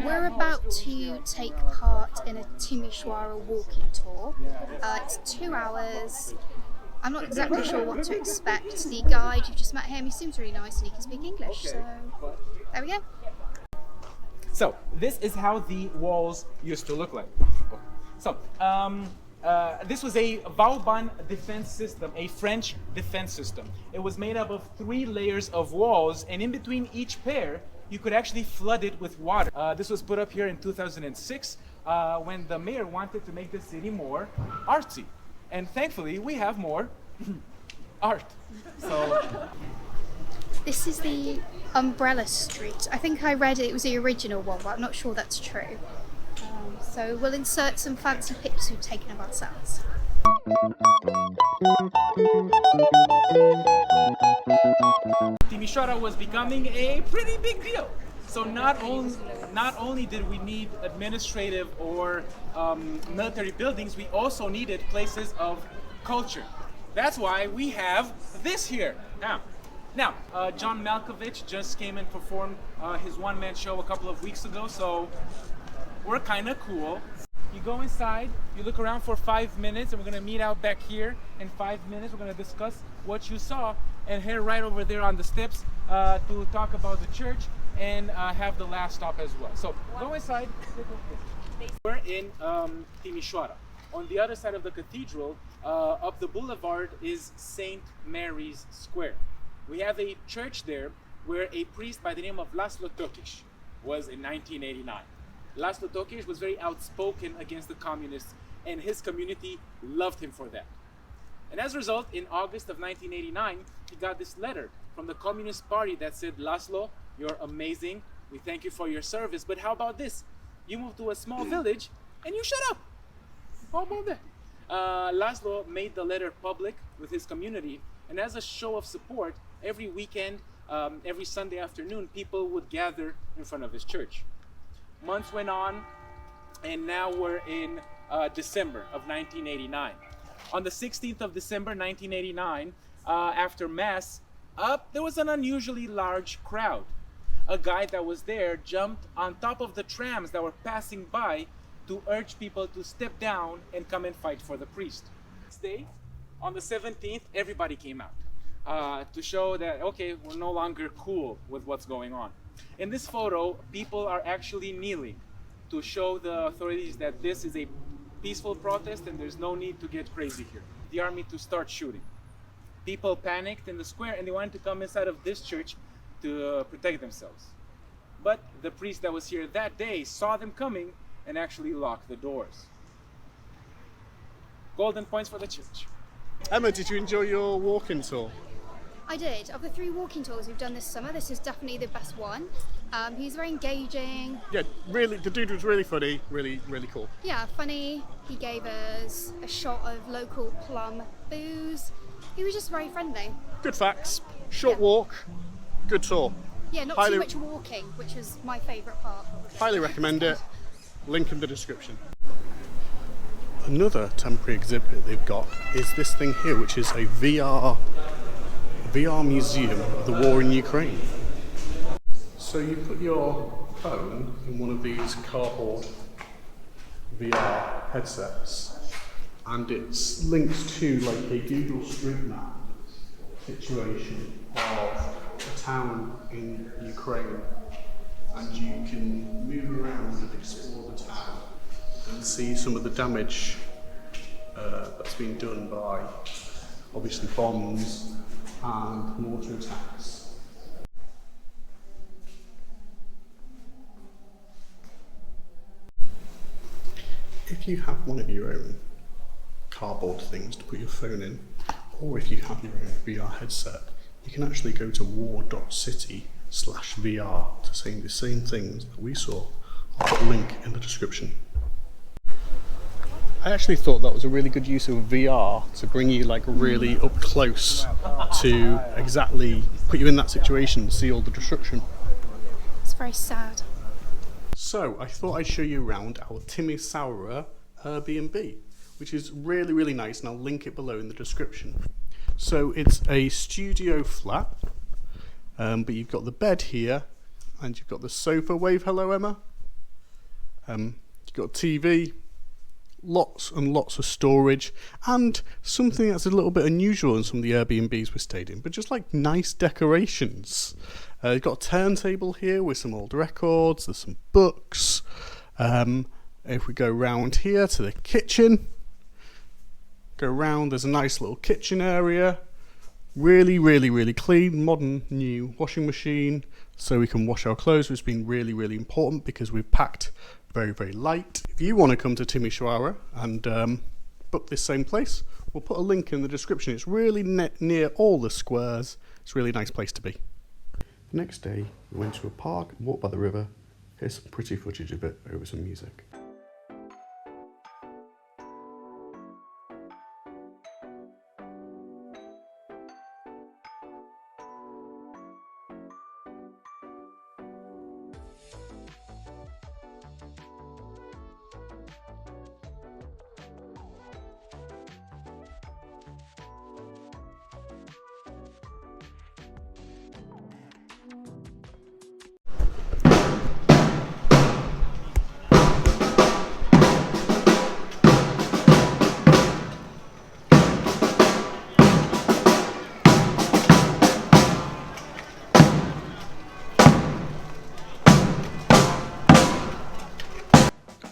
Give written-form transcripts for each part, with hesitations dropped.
We're about to take part in a Timisoara walking tour. It's 2 hours. I'm not exactly sure what to expect. The guide, you've just met him, he seems really nice and he can speak English, so there we go. So, this is how the walls used to look like. So, this was a Vauban defense system, a French defense system. It was made up of 3 layers of walls, and in between each pair, you could actually flood it with water. This was put up here in 2006 when the mayor wanted to make the city more artsy. And thankfully, we have more art. So, this is the Umbrella Street. I think I read it was the original one, but I'm not sure that's true. So we'll insert some fancy pictures we've taken of ourselves. Timișoara was becoming a pretty big deal. So not only did we need administrative or military buildings, we also needed places of culture. That's why we have this here. Now, John Malkovich just came and performed his one-man show a couple of weeks ago, so we're kind of cool. You go inside, you look around for 5 minutes, and we're going to meet out back here in 5 minutes. We're going to discuss what you saw and head right over there on the steps to talk about the church and have the last stop as well. So go inside. We're in Timișoara. On the other side of the cathedral, up the boulevard, is St. Mary's Square. We have a church there where a priest by the name of László Tőkés was in 1989. László Tőkés was very outspoken against the communists, and his community loved him for that. And as a result, in August of 1989, he got this letter from the Communist Party that said, László, you're amazing, we thank you for your service, but how about this? You move to a small village and you shut up. How about that? László made the letter public with his community, and as a show of support, every weekend, every Sunday afternoon, people would gather in front of his church. Months went on, and now we're in December of 1989. On the 16th of December 1989, after Mass, there was an unusually large crowd. A guy that was there jumped on top of the trams that were passing by to urge people to step down and come and fight for the priest. Next day, on the 17th, everybody came out to show that, okay, we're no longer cool with what's going on. In this photo, people are actually kneeling to show the authorities that this is a peaceful protest and there's no need to get crazy here. The army to start shooting. People panicked in the square and they wanted to come inside of this church to protect themselves. But the priest that was here that day saw them coming and actually locked the doors. Golden points for the church. Emma, did you enjoy your walking tour? I did. Of the 3 walking tours we've done this summer, this is definitely the best one. He's very engaging. Yeah, really, the dude was really funny, really cool. Yeah, funny. He gave us a shot of local plum booze. He was just very friendly. Good facts, short walk, good tour. Yeah, not too much walking, which was my favourite part. Highly recommend it. Link in the description. Another temporary exhibit they've got is this thing here, which is a VR museum of the war in Ukraine. So you put your phone in one of these cardboard VR headsets, and it's linked to like a Google Street Map situation of a town in Ukraine, and you can move around and explore the town and see some of the damage that's been done by obviously bombs and mortar attacks. If you have one of your own cardboard things to put your phone in, or if you have your own VR headset, you can actually go to war.city/VR to see the same things that we saw. I'll put a link in the description. I actually thought that was a really good use of VR to bring you like really up close to exactly put you in that situation to see all the destruction. It's very sad. So I thought I'd show you around our Timisoara Airbnb, which is really nice, and I'll link it below in the description. So it's a studio flat, but you've got the bed here and you've got the sofa. Wave hello, Emma. You've got TV, lots and lots of storage, and something that's a little bit unusual in some of the Airbnbs we stayed in, but just like nice decorations. You've got a turntable here with some old records, there's some books. If we go round here to the kitchen, go round, there's a nice little kitchen area. Really, really, really clean, modern, new washing machine, so we can wash our clothes, which has been really, really important because we've packed very, very light. If you want to come to Timisoara and book this same place, we'll put a link in the description. It's really near all the squares. It's a really nice place to be. The next day, we went to a park and walked by the river. Here's some pretty footage of it over some music.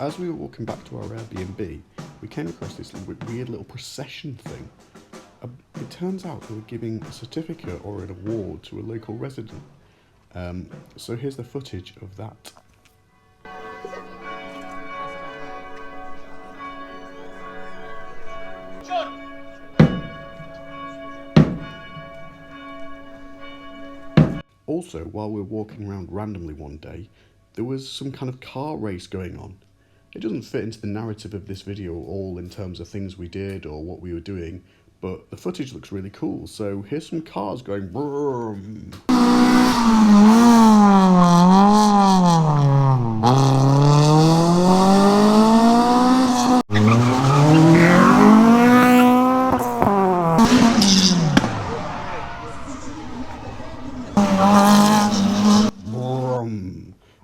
As we were walking back to our Airbnb, we came across this weird little procession thing. It turns out they were giving a certificate or an award to a local resident. So here's the footage of that. Also, while we were walking around randomly one day, there was some kind of car race going on. It doesn't fit into the narrative of this video at all in terms of things we did or what we were doing, but the footage looks really cool. So here's some cars going vroom.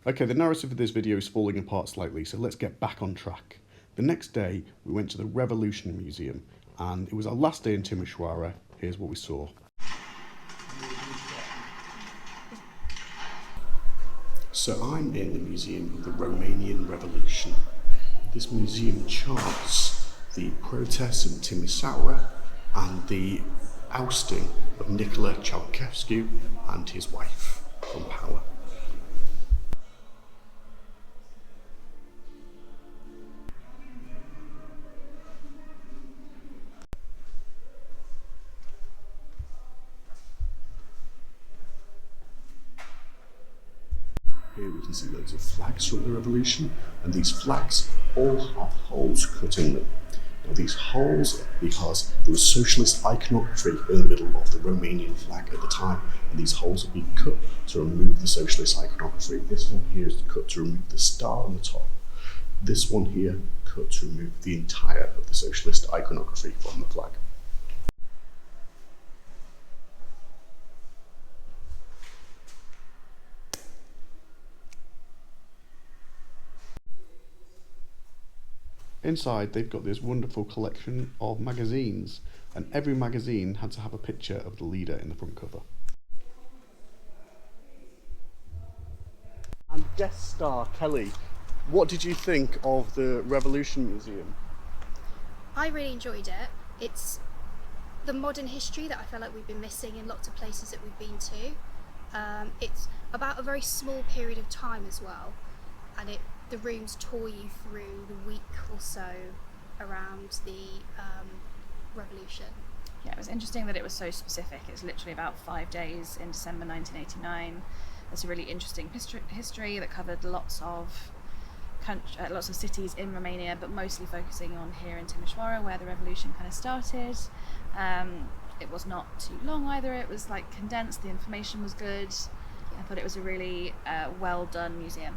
Okay, the narrative of this video is falling apart slightly, so let's get back on track. The next day, we went to the Revolution Museum, and it was our last day in Timișoara. Here's what we saw. So I'm in the Museum of the Romanian Revolution. This museum charts the protests in Timisoara and the ousting of Nicolae Ceausescu and his wife from power. Here we can see loads of flags from the revolution, and these flags all have holes cut in them. Now these holes are because there was socialist iconography in the middle of the Romanian flag at the time, and these holes have been cut to remove the socialist iconography. This one here is cut to remove the star on the top. This one here cut to remove the entire of the socialist iconography from the flag. Inside, they've got this wonderful collection of magazines, and every magazine had to have a picture of the leader in the front cover. And guest star Kelly, what did you think of the Revolution Museum? I really enjoyed it. It's the modern history that I feel like we've been missing in lots of places that we've been to. It's about a very small period of time as well, and the rooms tour you through the week or so around the revolution. Yeah, it was interesting that it was so specific. It's literally about 5 days in December 1989. It's a really interesting history that covered lots of cities in Romania, but mostly focusing on here in Timișoara, where the revolution kind of started. It was not too long either. It was like condensed. The information was good. I thought it was a really well done museum.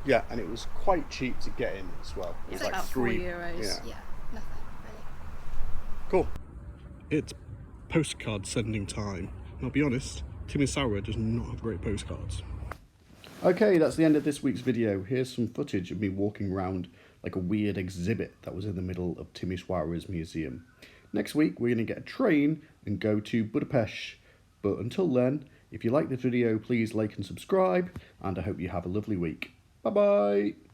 Yeah, and it was quite cheap to get in as well. It was like about €3. €4. Yeah, nothing really. Cool. It's postcard sending time. And I'll be honest, Timisoara does not have great postcards. Okay, that's the end of this week's video. Here's some footage of me walking around like a weird exhibit that was in the middle of Timisoara's museum. Next week, we're going to get a train and go to Budapest. But until then, if you like this video, please like and subscribe, and I hope you have a lovely week. Bye-bye!